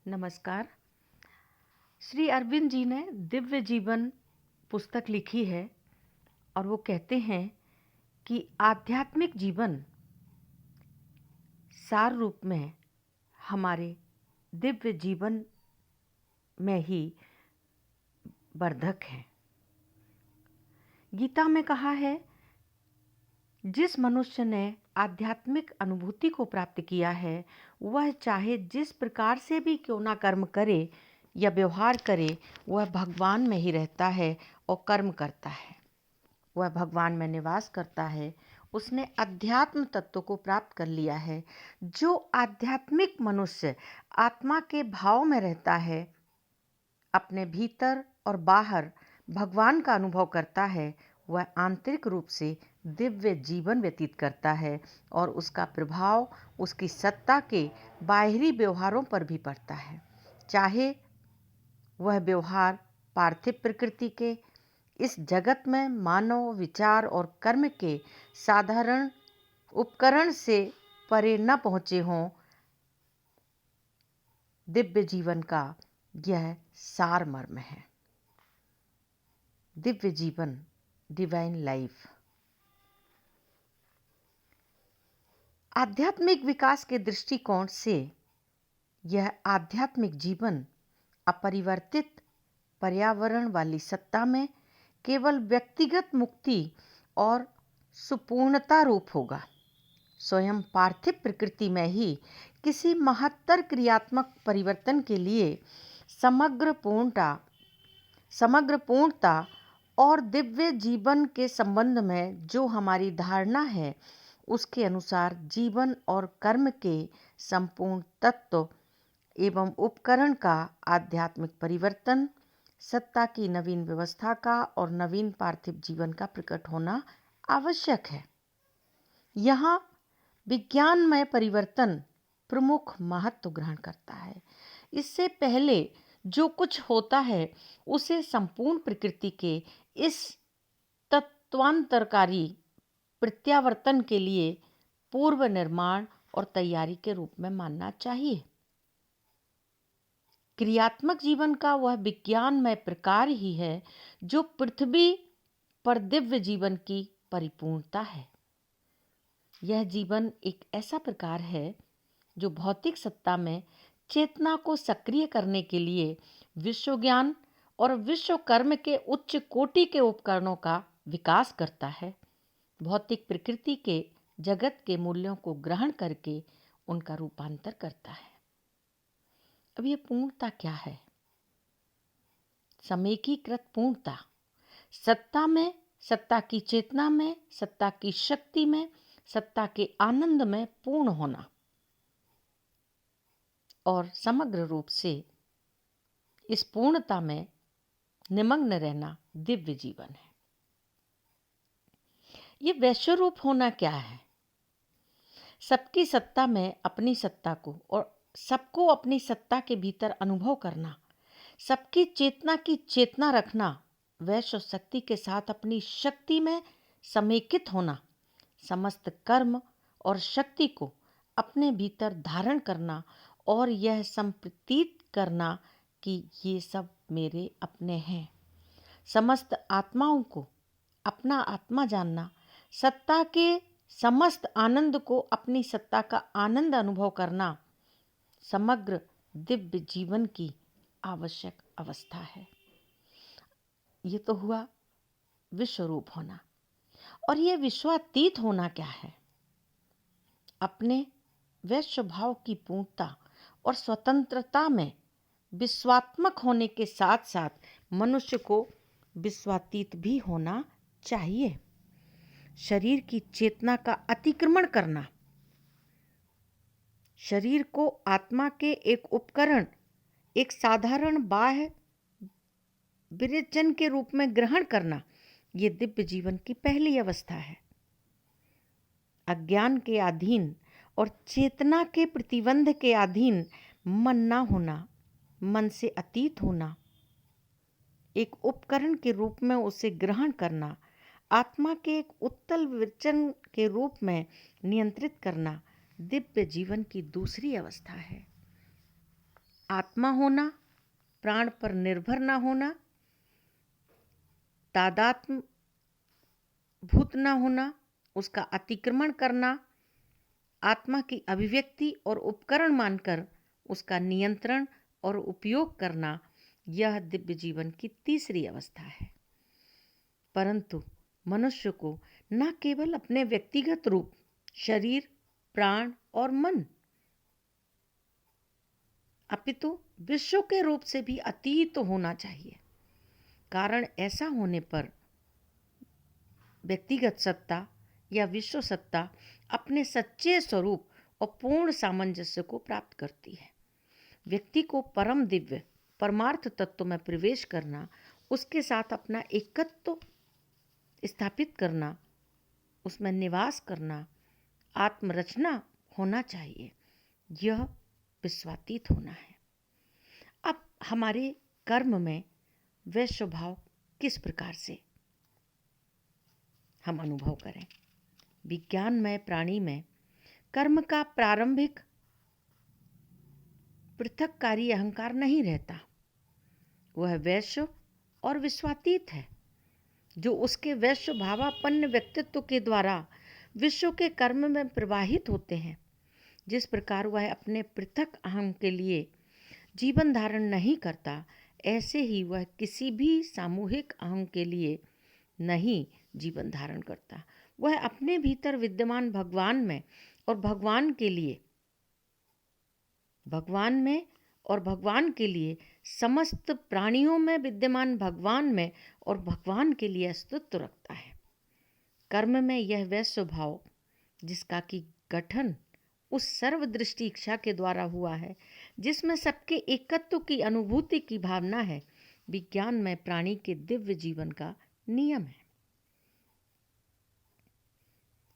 नमस्कार। श्री अरविंद जी ने दिव्य जीवन पुस्तक लिखी है और वो कहते हैं कि आध्यात्मिक जीवन सार रूप में हमारे दिव्य जीवन में ही वर्धक है। गीता में कहा है, जिस मनुष्य ने आध्यात्मिक अनुभूति को प्राप्त किया है वह चाहे जिस प्रकार से भी क्यों ना कर्म करे या व्यवहार करे, वह भगवान में ही रहता है और कर्म करता है। वह भगवान में निवास करता है। उसने अध्यात्म तत्व को प्राप्त कर लिया है। जो आध्यात्मिक मनुष्य आत्मा के भाव में रहता है, अपने भीतर और बाहर भगवान का अनुभव करता है, वह आंतरिक रूप से दिव्य जीवन व्यतीत करता है और उसका प्रभाव उसकी सत्ता के बाहरी व्यवहारों पर भी पड़ता है। चाहे वह व्यवहार पार्थिव प्रकृति के इस जगत में मानव विचार और कर्म के साधारण उपकरण से परे न पहुँचे हों, दिव्य जीवन का यह सार मर्म है। दिव्य जीवन, डिवाइन लाइफ। आध्यात्मिक विकास के दृष्टिकोण से यह आध्यात्मिक जीवन अपरिवर्तित पर्यावरण वाली सत्ता में केवल व्यक्तिगत मुक्ति और सुपूर्णता रूप होगा। स्वयं पार्थिव प्रकृति में ही किसी महत्तर क्रियात्मक परिवर्तन के लिए समग्र पूर्णता और दिव्य जीवन के संबंध में जो हमारी धारणा है, उसके अनुसार जीवन और कर्म के संपूर्ण तत्व एवं उपकरण का आध्यात्मिक परिवर्तन, सत्ता की नवीन व्यवस्था का और नवीन पार्थिव जीवन का प्रकट होना आवश्यक है। यहाँ विज्ञानमय परिवर्तन प्रमुख महत्व ग्रहण करता है। इससे पहले जो कुछ होता है उसे संपूर्ण प्रकृति के इस तत्वांतरकारी प्रत्यावर्तन के लिए पूर्व निर्माण और तैयारी के रूप में मानना चाहिए। क्रियात्मक जीवन का वह विज्ञानमय प्रकार ही है जो पृथ्वी पर दिव्य जीवन की परिपूर्णता है। यह जीवन एक ऐसा प्रकार है जो भौतिक सत्ता में चेतना को सक्रिय करने के लिए विश्व ज्ञान और विश्व कर्म के उच्च कोटि के उपकरणों का विकास करता है। भौतिक प्रकृति के जगत के मूल्यों को ग्रहण करके उनका रूपांतर करता है। अब यह पूर्णता क्या है? समेकीकृत पूर्णता, सत्ता में, सत्ता की चेतना में, सत्ता की शक्ति में, सत्ता के आनंद में पूर्ण होना और समग्र रूप से इस पूर्णता में निमग्न रहना दिव्य जीवन है। ये वैश्व रूप होना क्या है? सबकी सत्ता में अपनी सत्ता को और सबको अपनी सत्ता के भीतर अनुभव करना, सबकी चेतना की चेतना रखना, वैश्व शक्ति के साथ अपनी शक्ति में समेकित होना, समस्त कर्म और शक्ति को अपने भीतर धारण करना और यह संप्रतीत करना कि ये सब मेरे अपने हैं। समस्त आत्माओं को अपना आत्मा जानना, सत्ता के समस्त आनंद को अपनी सत्ता का आनंद अनुभव करना, समग्र दिव्य जीवन की आवश्यक अवस्था है। ये तो हुआ विश्वरूप होना। और ये विश्वातीत होना क्या है? अपने वैश्व भाव की पूर्णता और स्वतंत्रता में विश्वात्मक होने के साथ साथ मनुष्य को विश्वातीत भी होना चाहिए। शरीर की चेतना का अतिक्रमण करना, शरीर को आत्मा के एक उपकरण, एक साधारण बाह्य विरेचन के रूप में ग्रहण करना, ये दिव्य जीवन की पहली अवस्था है। अज्ञान के अधीन और चेतना के प्रतिबंध के अधीन मन ना होना, मन से अतीत होना, एक उपकरण के रूप में उसे ग्रहण करना, आत्मा के एक उत्तल विचरण के रूप में नियंत्रित करना दिव्य जीवन की दूसरी अवस्था है। आत्मा होना, प्राण पर निर्भर न होना, तादात्म्य भूत न होना, उसका अतिक्रमण करना, आत्मा की अभिव्यक्ति और उपकरण मानकर उसका नियंत्रण और उपयोग करना, यह दिव्य जीवन की तीसरी अवस्था है। परंतु मनुष्य को न केवल अपने व्यक्तिगत रूप, शरीर, प्राण और मन, अपितु विश्व के रूप से भी अतीत होना चाहिए। कारण ऐसा होने पर व्यक्तिगत सत्ता या विश्व सत्ता अपने सच्चे स्वरूप और पूर्ण सामंजस्य को प्राप्त करती है। व्यक्ति को परम दिव्य परमार्थ तत्व में प्रवेश करना, उसके साथ अपना एकत्व स्थापित करना, उसमें निवास करना, आत्मरचना होना चाहिए। यह विश्वातीत होना है। अब हमारे कर्म में वह स्वभाव किस प्रकार से हम अनुभव करें। विज्ञानमय प्राणी में कर्म का प्रारंभिक पृथककारी अहंकार नहीं रहता। वह वैश्व और विश्वातीत है, जो उसके वैश्व भावापन्न व्यक्तित्व के द्वारा विश्व के कर्म में प्रवाहित होते हैं। जिस प्रकार वह अपने पृथक अहम के लिए जीवन धारण नहीं करता, ऐसे ही वह किसी भी सामूहिक अहम के लिए नहीं जीवन धारण करता। वह अपने भीतर विद्यमान भगवान में और भगवान के लिए, भगवान में और भगवान के लिए, समस्त प्राणियों में विद्यमान भगवान में और भगवान के लिए अस्तित्व रखता है। कर्म में यह वह स्वभाव जिसका कि गठन उस सर्वदृष्टि इच्छा के द्वारा हुआ है, जिसमें सबके एकत्व की अनुभूति की भावना है, विज्ञान में प्राणी के दिव्य जीवन का नियम है।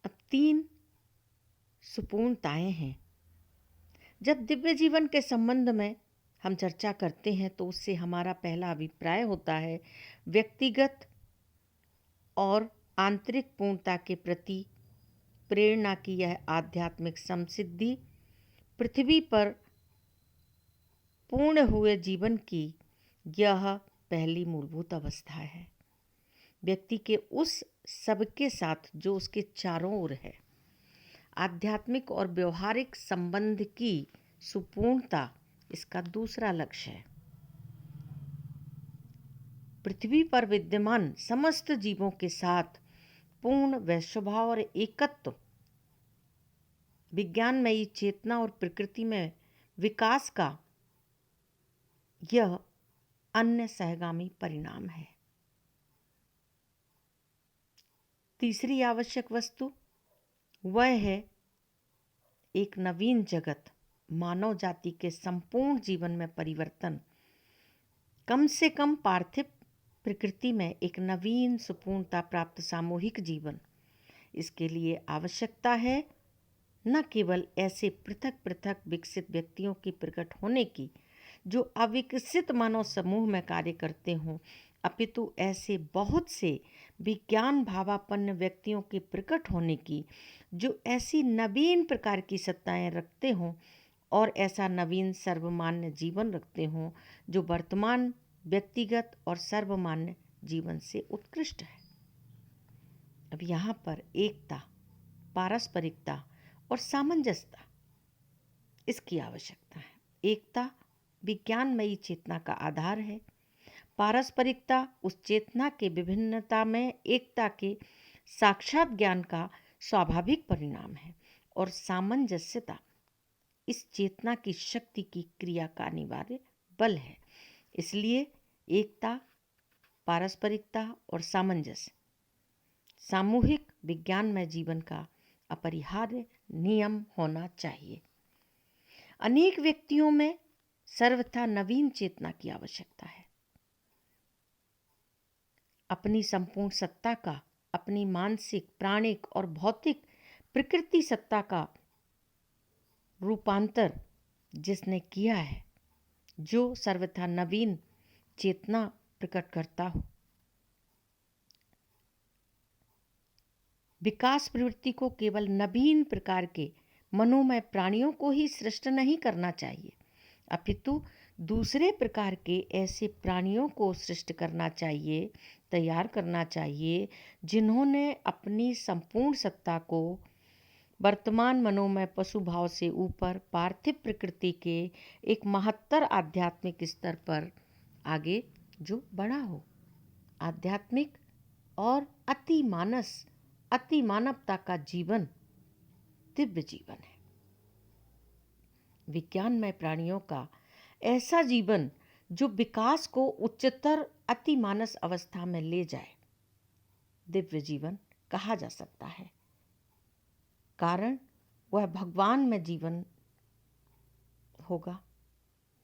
अब 3 सुपूर्णताएं हैं। जब दिव्य जीवन के संबंध में हम चर्चा करते हैं तो उससे हमारा पहला अभिप्राय होता है व्यक्तिगत और आंतरिक पूर्णता के प्रति प्रेरणा की यह आध्यात्मिक समसिद्धि पृथ्वी पर पूर्ण हुए जीवन की यह पहली मूलभूत अवस्था है। व्यक्ति के उस सबके साथ जो उसके चारों ओर है, आध्यात्मिक और व्यवहारिक संबंध की सुपूर्णता इसका दूसरा लक्ष्य है। पृथ्वी पर विद्यमान समस्त जीवों के साथ पूर्ण वैश्वभाव और एकत्व, विज्ञानमयी चेतना और प्रकृति में विकास का यह अन्य सहगामी परिणाम है। तीसरी आवश्यक वस्तु वह है एक नवीन जगत, मानव जाति के संपूर्ण जीवन में परिवर्तन, कम से कम पार्थिव प्रकृति में एक नवीन सुपूर्णता प्राप्त सामूहिक जीवन। इसके लिए आवश्यकता है न केवल ऐसे पृथक पृथक विकसित व्यक्तियों की प्रकट होने की जो अविकसित मानव समूह में कार्य करते हों, अपितु ऐसे बहुत से विज्ञान भावापन्न व्यक्तियों के प्रकट होने की जो ऐसी नवीन प्रकार की सत्ताएं रखते हों और ऐसा नवीन सर्वमान्य जीवन रखते हों जो वर्तमान व्यक्तिगत और सर्वमान्य जीवन से उत्कृष्ट है। अब यहाँ पर एकता, पारस्परिकता और सामंजस्यता इसकी आवश्यकता है। एकता विज्ञानमयी चेतना का आधार है। पारस्परिकता उस चेतना के विभिन्नता में एकता के साक्षात ज्ञान का स्वाभाविक परिणाम है और सामंजस्यता इस चेतना की शक्ति की क्रिया का अनिवार्य बल है। इसलिए एकता, पारस्परिकता और सामंजस्य सामूहिक विज्ञानमय जीवन का अपरिहार्य नियम होना चाहिए। अनेक व्यक्तियों में सर्वथा नवीन चेतना की आवश्यकता है। अपनी संपूर्ण सत्ता का, अपनी मानसिक, प्राणिक और भौतिक प्रकृति सत्ता का रूपांतर जिसने किया है, जो सर्वथा नवीन चेतना प्रकट करता हो। विकास प्रवृत्ति को केवल नवीन प्रकार के मनोमय प्राणियों को ही सृष्ट नहीं करना चाहिए, अपितु दूसरे प्रकार के ऐसे प्राणियों को सृष्ट करना चाहिए, तैयार करना चाहिए, जिन्होंने अपनी संपूर्ण सत्ता को वर्तमान मनोमय पशु भाव से ऊपर पार्थिव प्रकृति के एक महत्तर आध्यात्मिक स्तर पर आगे जो बढ़ा हो। आध्यात्मिक और अति मानवता का जीवन दिव्य जीवन है। विज्ञानमय प्राणियों का ऐसा जीवन जो विकास को उच्चतर अति मानस अवस्था में ले जाए, दिव्य जीवन कहा जा सकता है। कारण वह भगवान में जीवन होगा।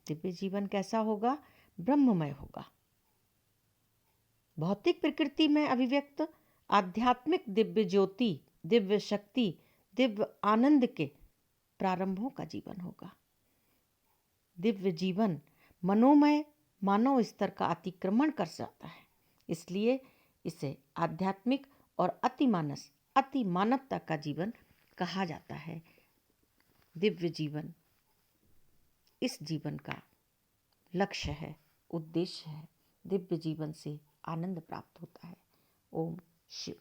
दिव्य जीवन कैसा होगा? ब्रह्ममय होगा। भौतिक प्रकृति में अभिव्यक्त आध्यात्मिक दिव्य ज्योति, दिव्य शक्ति, दिव्य आनंद के प्रारंभों का जीवन होगा। दिव्य जीवन मनोमय मानव स्तर का अतिक्रमण कर जाता है, इसलिए इसे आध्यात्मिक और अति मानवता का जीवन कहा जाता है। दिव्य जीवन इस जीवन का लक्ष्य है, उद्देश्य है। दिव्य जीवन से आनंद प्राप्त होता है। ओम शिव।